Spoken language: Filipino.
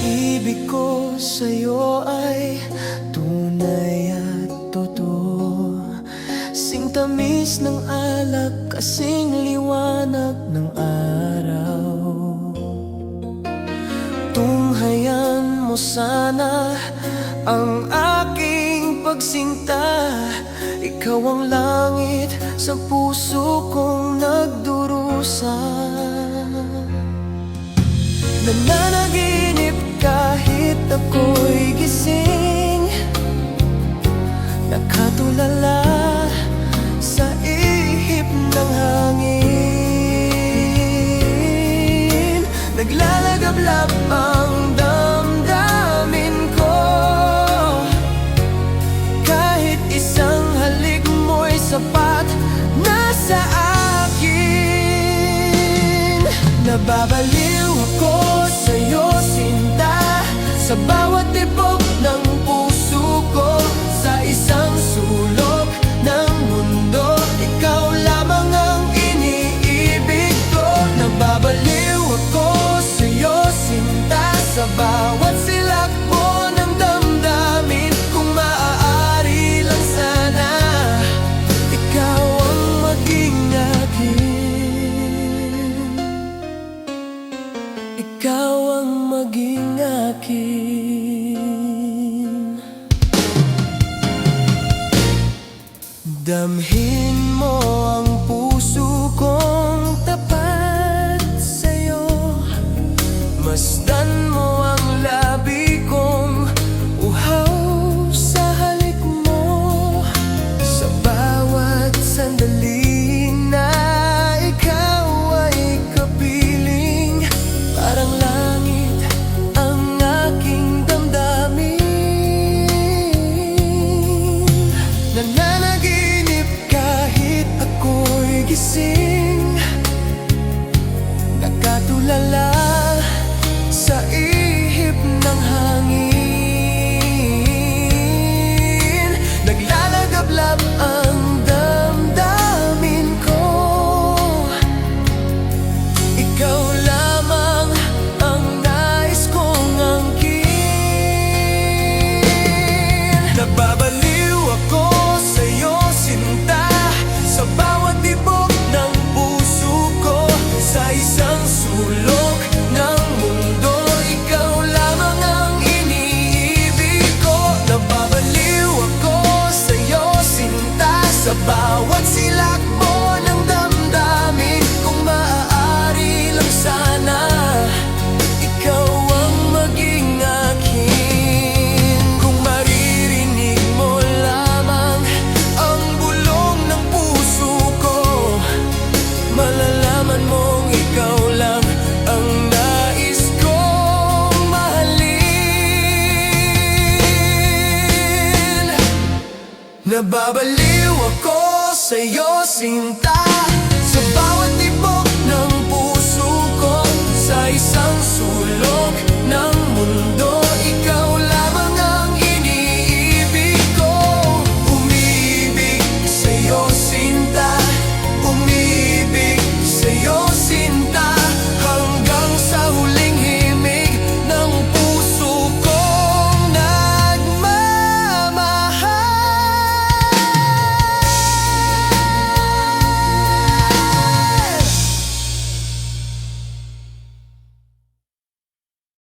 Pag-ibig ko sa'yo ay tunay at totoo, sing tamis ng alak, kasing liwanag ng araw. Tunghayan mo sana ang aking pagsinta, ikaw ang langit sa puso kong nagdurusa. Nananaginip kahit ako'y gising, nakatulala sa ihip ng hangin. Naglalagablab ang damdamin ko, kahit isang halik mo'y sapat na sa akin. Nababaliw ako sa'yo, sinta, sa bawat tibok ng puso ko. Sa isang sulok ng mundo, ikaw lamang ang iniibig ko. Nababaliw ako sa'yo, sinta, sa bawat silakbo ng damdamin. Kung maaari lang sana, ikaw ang maging akin. Ikaw ang maging akin. Damhin mo ang puso kong tapat sa'yo, masdan mo ang labi kong uhaw sa halik mo. Sa bawat sandali na ikaw ay kapiling, parang langit ang aking damdamin. Nananaginip kahit ako'y gising, nakatulala sa ihip ng hangin. Naglalagablab ang damdamin ko, ikaw lamang ang nais kong angkin. Nababaliw ako sa'yo, sinta, sa bawat tibok ng puso ko. Sa isang sulok ng mundo, ikaw lamang ang iniibig ko. Nababaliw ako sa'yo, sinta, sa bawat silakbo ng damdamin. Kung maaari lang sana, ikaw ang maging akin. Kung maririnig mo lamang ang bulong ng puso ko, malalaman mong ikaw lang ang nais kong mahalin. Nababaliw ako sa'yo, sinta, sa bawat tibok ng puso ko. Sa isang sulok